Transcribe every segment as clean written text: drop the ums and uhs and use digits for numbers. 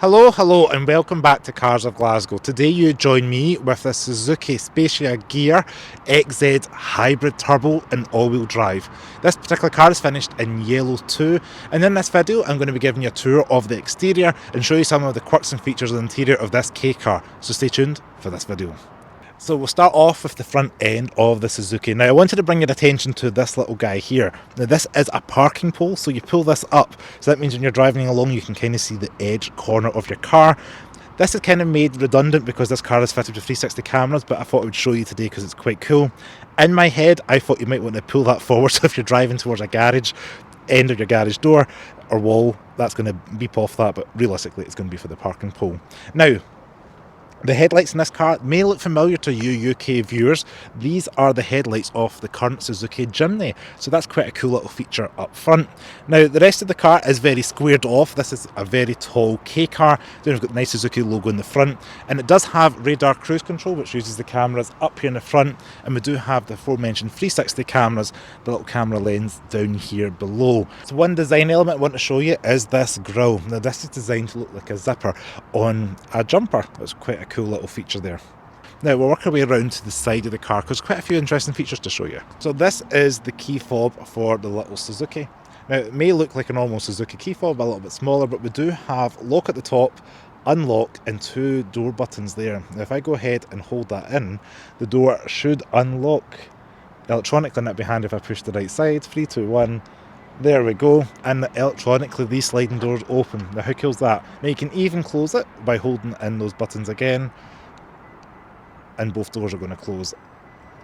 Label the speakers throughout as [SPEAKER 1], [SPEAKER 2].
[SPEAKER 1] Hello and welcome back to Cars of Glasgow. Today you join me with the Suzuki Spacia Gear XZ Hybrid Turbo and all-wheel drive. This particular car is finished in yellow too, and in this video I'm going to be giving you a tour of the exterior and show you some of the quirks and features of the interior of this K car, so stay tuned for this video. So we'll start off with the front end of the Suzuki. Now I wanted to bring your attention to this little guy here. Now this is a parking pole, so you pull this up, so that means when you're driving along you can kind of see the edge corner of your car. This is kind of made redundant because this car is fitted with 360 cameras, but I thought I would show you today because it's quite cool. In my head I thought you might want to pull that forward, so if you're driving towards a garage, end of your garage door or wall, that's going to beep off that, but realistically it's going to be for the parking pole. Now, the headlights in this car may look familiar to you UK viewers. These are the headlights of the current Suzuki Jimny, so that's quite a cool little feature up front. Now the rest of the car is very squared off. This is a very tall K car. Then we've got the nice Suzuki logo in the front, and it does have radar cruise control, which uses the cameras up here in the front, and we do have the aforementioned 360 cameras, the little camera lens down here below. So one design element I want to show you is this grille. Now this is designed to look like a zipper on a jumper. That's quite a cool little feature there. Now we'll work our way around to the side of the car because quite a few interesting features to show you. So this is the key fob for the little Suzuki. Now it may look like a normal Suzuki key fob, a little bit smaller, but we do have lock at the top, unlock, and two door buttons there. Now if I go ahead and hold that in, the door should unlock electronically, and that'd be handy if I push the right side. 3, 2, 1. There we go, and electronically these sliding doors open. Now how cool is that? Now you can even close it by holding in those buttons again, and both doors are going to close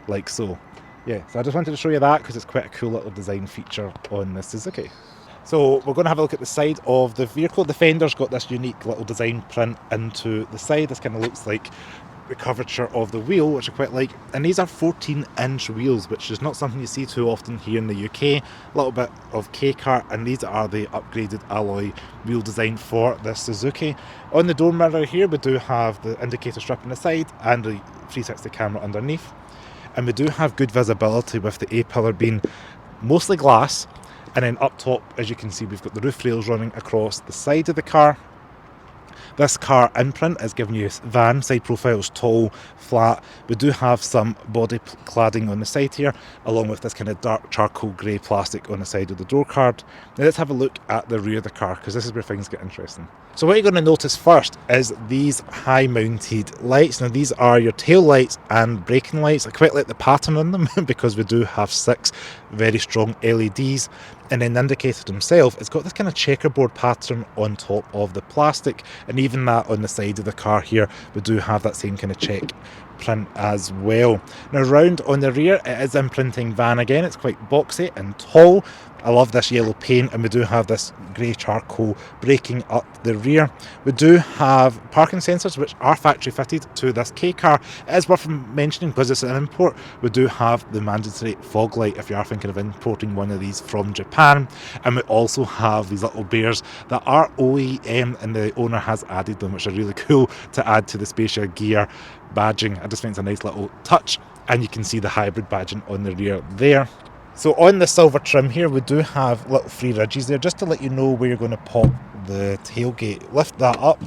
[SPEAKER 1] like so. Yeah, so I just wanted to show you that because it's quite a cool little design feature on the Suzuki. So we're going to have a look at the side of the vehicle. The fender's got this unique little design print into the side. This kind of looks like the curvature of the wheel, which I quite like, and these are 14-inch wheels, which is not something you see too often here in the UK. A little bit of K car, and these are the upgraded alloy wheel design for the Suzuki. On the door mirror here we do have the indicator strip on the side and the 360 camera underneath, and we do have good visibility with the A-pillar being mostly glass, and then up top, as you can see, we've got the roof rails running across the side of the car. This car imprint is giving you van side profiles, tall, flat. We do have some body cladding on the side here, along with this kind of dark charcoal grey plastic on the side of the door card. Now let's have a look at the rear of the car, because this is where things get interesting. So what you're going to notice first is these high mounted lights. Now these are your tail lights and braking lights. I quite like the pattern on them because we do have 6 very strong LEDs. And then the indicator himself, it's got this kind of checkerboard pattern on top of the plastic, and even that on the side of the car here, we do have that same kind of check print as well. Now round on the rear, it is imprinting van again. It's quite boxy and tall. I love this yellow paint, and we do have this grey charcoal breaking up the rear. We do have parking sensors which are factory fitted to this K car. It is worth mentioning because it's an import. We do have the mandatory fog light if you are thinking of importing one of these from Japan, and we also have these little bears that are OEM, and the owner has added them, which are really cool to add to the Spacia Gear badging. I just think it's a nice little touch, and you can see the hybrid badging on the rear there. So on the silver trim here, we do have little free ridges there, just to let you know where you're going to pop the tailgate. Lift that up,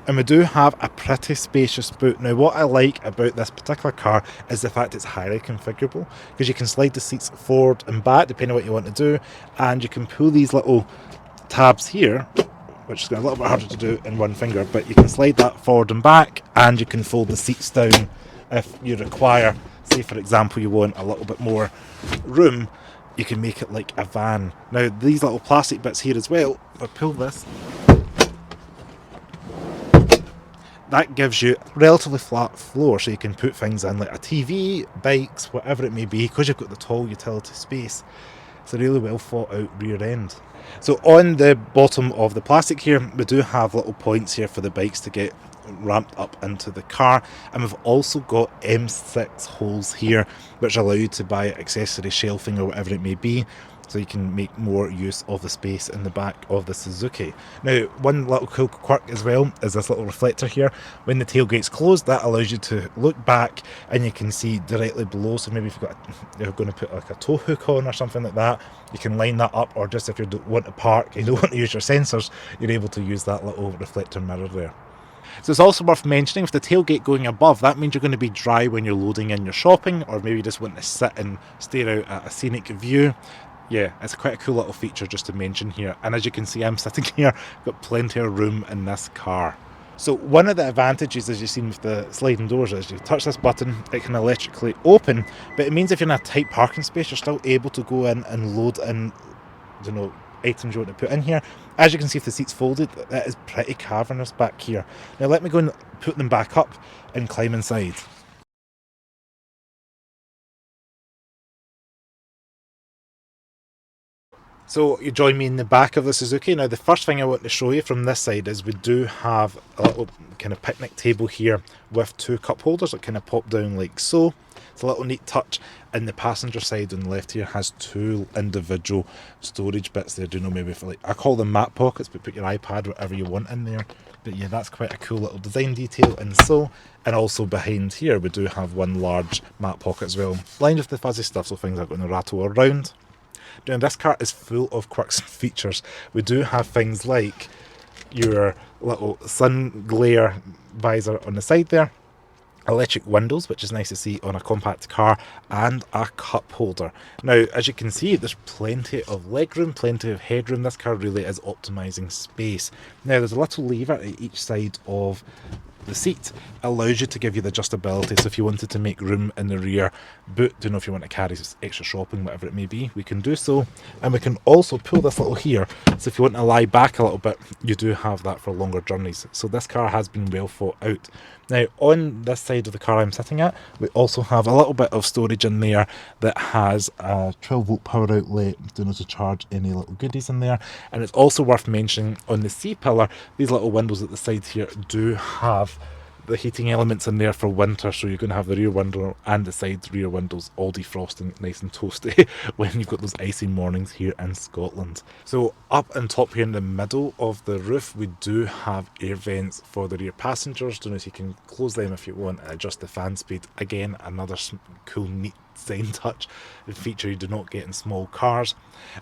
[SPEAKER 1] and we do have a pretty spacious boot. Now what I like about this particular car is the fact it's highly configurable, because you can slide the seats forward and back depending on what you want to do, and you can pull these little tabs here, which is a little bit harder to do in one finger, but you can slide that forward and back, and you can fold the seats down if you require. Say for example you want a little bit more room, you can make it like a van. Now these little plastic bits here as well, if I pull this, that gives you a relatively flat floor, so you can put things in like a TV, bikes, whatever it may be, because you've got the tall utility space. It's a really well thought out rear end. So on the bottom of the plastic here, we do have little points here for the bikes to get ramped up into the car, and we've also got M6 holes here which allow you to buy accessory shelving or whatever it may be. so you can make more use of the space in the back of the Suzuki. Now, one little cool quirk as well is this little reflector here. When the tailgate's closed, that allows you to look back and you can see directly below. So maybe if you're going to put like a tow hook on or something like that, you can line that up, or just if you don't want to park, you don't want to use your sensors, you're able to use that little reflector mirror there. So it's also worth mentioning, with the tailgate going above, that means you're going to be dry when you're loading in your shopping, or maybe you just want to sit and stare out at a scenic view. Yeah, it's quite a cool little feature just to mention here. And as you can see, I'm sitting here, got plenty of room in this car. So one of the advantages, as you've seen with the sliding doors, is you touch this button, it can electrically open, but it means if you're in a tight parking space, you're still able to go in and load in, items you want to put in here. As you can see, if the seat's folded, that is pretty cavernous back here. Now let me go and put them back up and climb inside. So you join me in the back of the Suzuki. Now the first thing I want to show you from this side is we do have a little kind of picnic table here with two cup holders that kind of pop down like so. It's a little neat touch. And the passenger side on the left here has two individual storage bits there. Do you know, maybe for, like, I call them map pockets, but put your iPad, whatever you want in there. But yeah, that's quite a cool little design detail. And also behind here we do have one large map pocket as well, lined with the fuzzy stuff so things aren't going to rattle around. Now this car is full of quirks and features. We do have things like your little sun glare visor on the side there, electric windows, which is nice to see on a compact car, and a cup holder. Now, as you can see, there's plenty of legroom, plenty of headroom. This car really is optimizing space. Now, there's a little lever at each side of the seat, allows you to give you the adjustability. So if you wanted to make room in the rear boot, don't know if you want to carry extra shopping, whatever it may be, we can do so. And we can also pull this little here, so if you want to lie back a little bit, you do have that for longer journeys. So this car has been well thought out. Now on this side of the car I'm sitting at, we also have a little bit of storage in there that has a 12 volt power outlet, don't know, to charge any little goodies in there. And it's also worth mentioning, on the C-pillar, these little windows at the side here do have the heating elements in there for winter, so you're going to have the rear window and the side rear windows all defrosting nice and toasty when you've got those icy mornings here in Scotland. So up and top here in the middle of the roof, we do have air vents for the rear passengers. Don't know if you can close them if you want and adjust the fan speed. Again, another cool neat design touch and feature you do not get in small cars.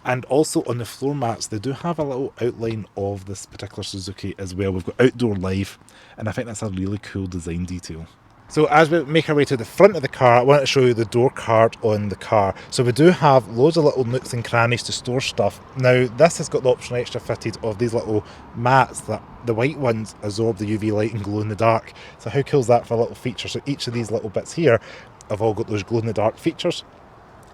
[SPEAKER 1] And also on the floor mats, they do have a little outline of this particular Suzuki as well. We've got outdoor life, and I think that's a really cool design detail. So as we make our way to the front of the car, I want to show you the door card on the car. So we do have loads of little nooks and crannies to store stuff. Now this has got the option extra fitted of these little mats that the white ones absorb the UV light and glow in the dark. So how cool is that for a little feature? So each of these little bits here have all got those glow in the dark features.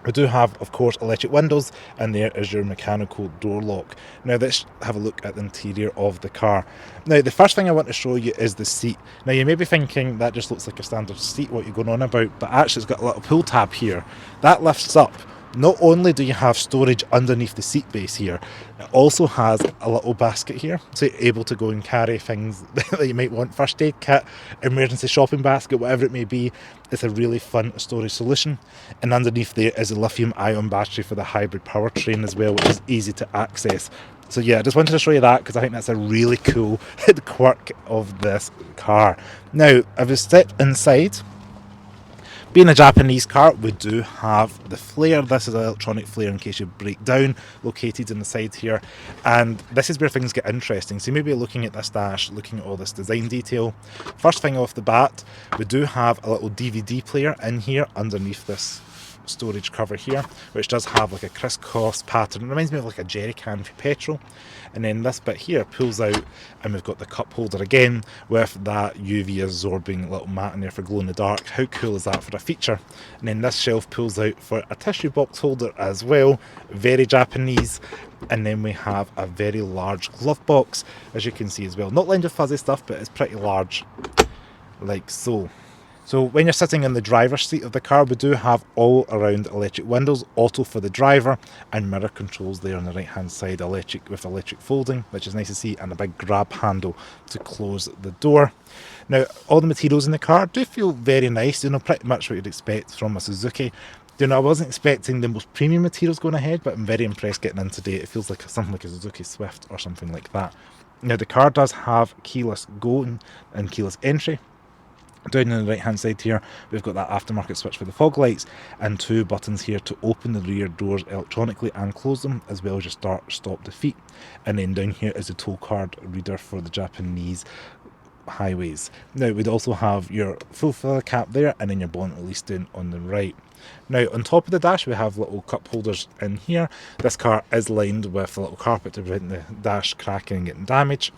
[SPEAKER 1] We do have, of course, electric windows, and there is your mechanical door lock. Now let's have a look at the interior of the car. Now the first thing I want to show you is the seat. Now you may be thinking that just looks like a standard seat, what you're going on about, but actually it's got a little pull tab here. That lifts up. Not only do you have storage underneath the seat base here, it also has a little basket here, so you're able to go and carry things that you might want, first aid kit, emergency shopping basket, whatever it may be. It's a really fun storage solution. And underneath there is a lithium-ion battery for the hybrid powertrain as well, which is easy to access. So yeah, I just wanted to show you that because I think that's a really cool quirk of this car. Now, if we step inside, being a Japanese car, we do have the flare. This is an electronic flare in case you break down, located in the side here. And this is where things get interesting. So you may be looking at this dash, looking at all this design detail. First thing off the bat, we do have a little DVD player in here underneath this storage cover here, which does have like a crisscross pattern. It reminds me of like a jerry can for petrol. And then this bit here pulls out, and we've got the cup holder again with that UV absorbing little mat in there for glow in the dark. How cool is that for a feature? And then this shelf pulls out for a tissue box holder as well, very Japanese. And then we have a very large glove box, as you can see as well. Not lined with fuzzy stuff, but it's pretty large, like so. So when you're sitting in the driver's seat of the car, we do have all around electric windows, auto for the driver, and mirror controls there on the right hand side, electric with electric folding, which is nice to see, and a big grab handle to close the door. Now all the materials in the car do feel very nice, you know, pretty much what you'd expect from a Suzuki. You know, I wasn't expecting the most premium materials going ahead, but I'm very impressed getting in today. It feels like something like a Suzuki Swift or something like that. Now, the car does have keyless go and keyless entry. Down on the right hand side here, we've got that aftermarket switch for the fog lights and 2 buttons here to open the rear doors electronically and close them, as well as your start, stop, defeat. And then down here is a toll card reader for the Japanese highways. Now, we'd also have your full filler cap there, and then your bonnet release down on the right. Now, on top of the dash, we have little cup holders in here. This car is lined with a little carpet to prevent the dash cracking and getting damaged.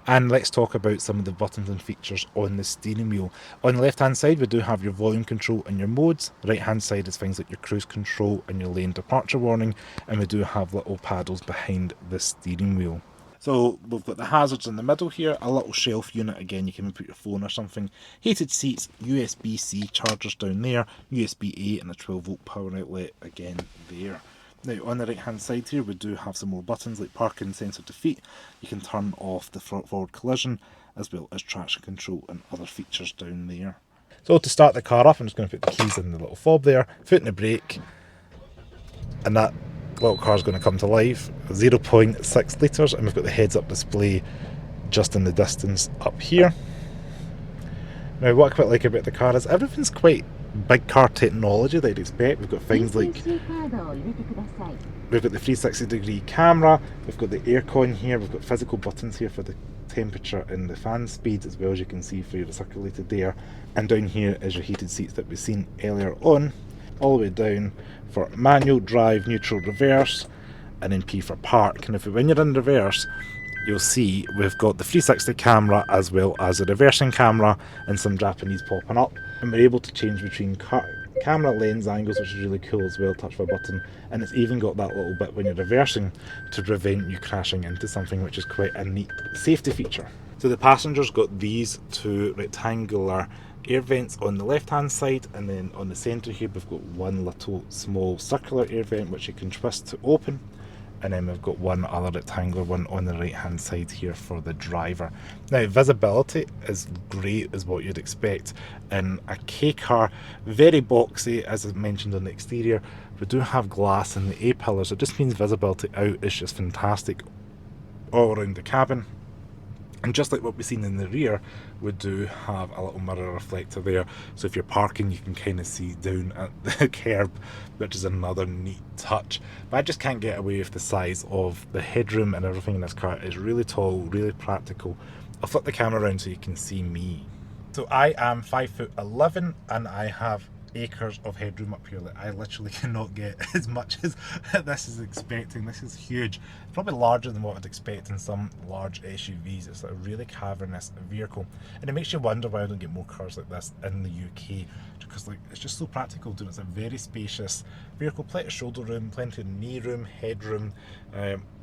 [SPEAKER 1] And let's talk about some of the buttons and features on the steering wheel. On the left hand side, we do have your volume control and your modes. Right hand side is things like your cruise control and your lane departure warning, and we do have little paddles behind the steering wheel. So we've got the hazards in the middle here, a little shelf unit, again you can put your phone or something, heated seats, USB-C chargers down there, USB-A and a 12 volt power outlet again there. Now, on the right hand side here, we do have some more buttons like parking sensor defeat. You can turn off the front forward collision, as well as traction control and other features down there. So to start the car up, I'm just going to put the keys in the little fob there, foot in the brake, and that little car's going to come to life. 0.6 litres, and we've got the heads up display just in the distance up here. Now, what I quite like about the car is everything's quite big car technology that I'd expect. We've got things like, we've got the 360 degree camera, we've got the aircon here, we've got physical buttons here for the temperature and the fan speed, as well as you can see for your recirculated air. And down here is your heated seats that we've seen earlier on, all the way down for manual, drive, neutral, reverse, and then P for park. And when you're in reverse, you'll see we've got the 360 camera as well as a reversing camera and some Japanese popping up, and we're able to change between camera lens angles, which is really cool as well, touch of a button. And it's even got that little bit when you're reversing to prevent you crashing into something, which is quite a neat safety feature. So the passengers got these 2 rectangular air vents on the left hand side, and then on the centre here we've got one little small circular air vent which you can twist to open, and then we've got one other rectangular one on the right hand side here for the driver. Now, visibility is great as what you'd expect in a K car, very boxy as I mentioned on the exterior. We do have glass in the A-pillars, it just means visibility out is just fantastic all around the cabin. And just like what we've seen in the rear, we do have a little mirror reflector there, so if you're parking you can kind of see down at the curb, which is another neat touch. But I just can't get away with the size of the headroom and everything in this car. It's really tall, really practical. I'll flip the camera around so you can see me. So I am 5'11" and I have acres of headroom up here that I literally cannot get as much as this is expecting. This is huge, probably larger than what I'd expect in some large SUVs. It's a really cavernous vehicle, and it makes you wonder why I don't get more cars like this in the UK, because like it's just so practical. It's a very spacious vehicle, plenty of shoulder room, plenty of knee room, headroom.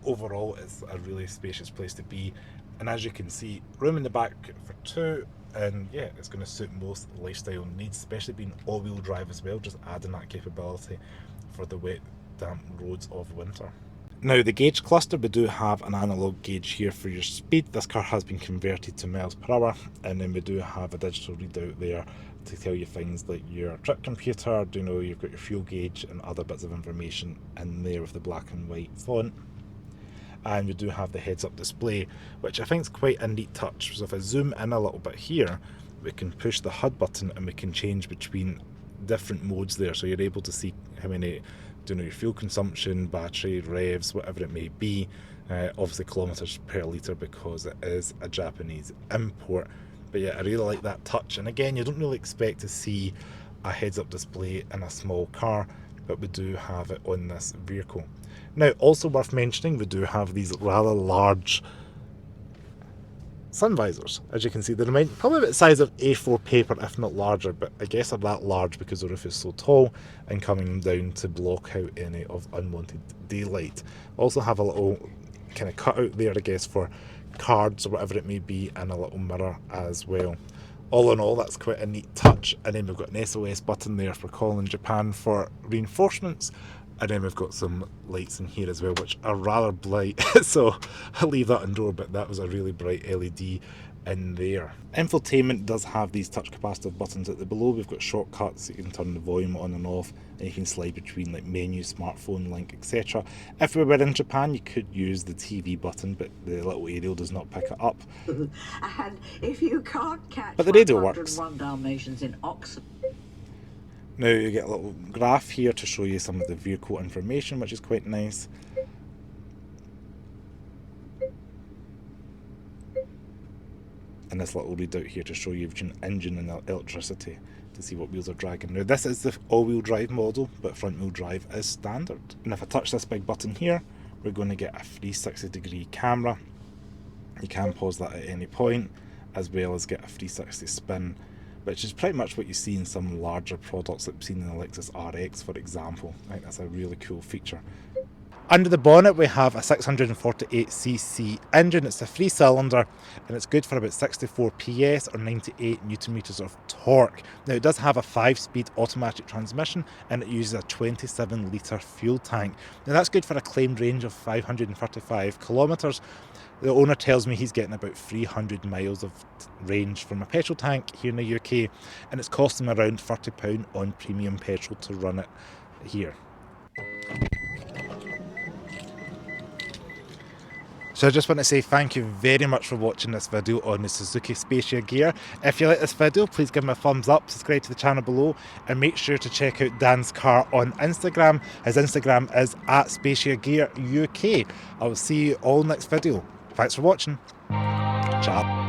[SPEAKER 1] Overall it's a really spacious place to be, and as you can see, room in the back for 2. And yeah, it's going to suit most lifestyle needs, especially being all-wheel drive as well, just adding that capability for the wet, damp roads of winter. Now, the gauge cluster, we do have an analog gauge here for your speed. This car has been converted to miles per hour, and then we do have a digital readout there to tell you things like your trip computer, you know, you've got your fuel gauge and other bits of information in there with the black and white font. And we do have the heads-up display, which I think is quite a neat touch. So if I zoom in a little bit here, we can push the HUD button and we can change between different modes there. So you're able to see how many, you know, your fuel consumption, battery, revs, whatever it may be. Obviously kilometers per litre because it is a Japanese import. But yeah, I really like that touch. And again, you don't really expect to see a heads-up display in a small car, but we do have it on this vehicle. Now, also worth mentioning, we do have these rather large sun visors. As you can see, they're probably about the size of A4 paper, if not larger, but I guess they're that large because the roof is so tall and coming down to block out any of unwanted daylight. Also have a little kind of cutout there, I guess, for cards or whatever it may be, and a little mirror as well. All in all, that's quite a neat touch. And then we've got an SOS button there for calling Japan for reinforcements. And then we've got some lights in here as well, which are rather bright, so I'll leave that indoor, but that was a really bright LED in there. Infotainment does have these touch capacitive buttons at the below. We've got shortcuts, you can turn the volume on and off, and you can slide between like menu, smartphone, link, etc. If we were in Japan, you could use the TV button, but the little aerial does not pick it up.
[SPEAKER 2] And if you can't catch
[SPEAKER 1] But the radio works.
[SPEAKER 2] Dalmatians in Oxford.
[SPEAKER 1] Now you get a little graph here to show you some of the vehicle information, which is quite nice. And this little readout here to show you engine and electricity to see what wheels are dragging. Now this is the all-wheel drive model, but front-wheel drive is standard. And if I touch this big button here, we're going to get a 360-degree camera. You can pause that at any point, as well as get a 360 spin, which is pretty much what you see in some larger products that we've seen in the Lexus RX, for example. I think that's a really cool feature. Under the bonnet we have a 648cc engine. It's a 3-cylinder and it's good for about 64 PS or 98 Newton meters of torque. Now it does have a 5-speed automatic transmission and it uses a 27 litre fuel tank. Now that's good for a claimed range of 535 kilometres. The owner tells me he's getting about 300 miles of range from a petrol tank here in the UK, and it's costing him around £30 on premium petrol to run it here. So I just want to say thank you very much for watching this video on the Suzuki Spacia gear. If you like this video, please give me a thumbs up, subscribe to the channel below, and make sure to check out Dan's car on Instagram. His Instagram is @SpaciaGearUK. I will see you all next video. Thanks for watching. Ciao.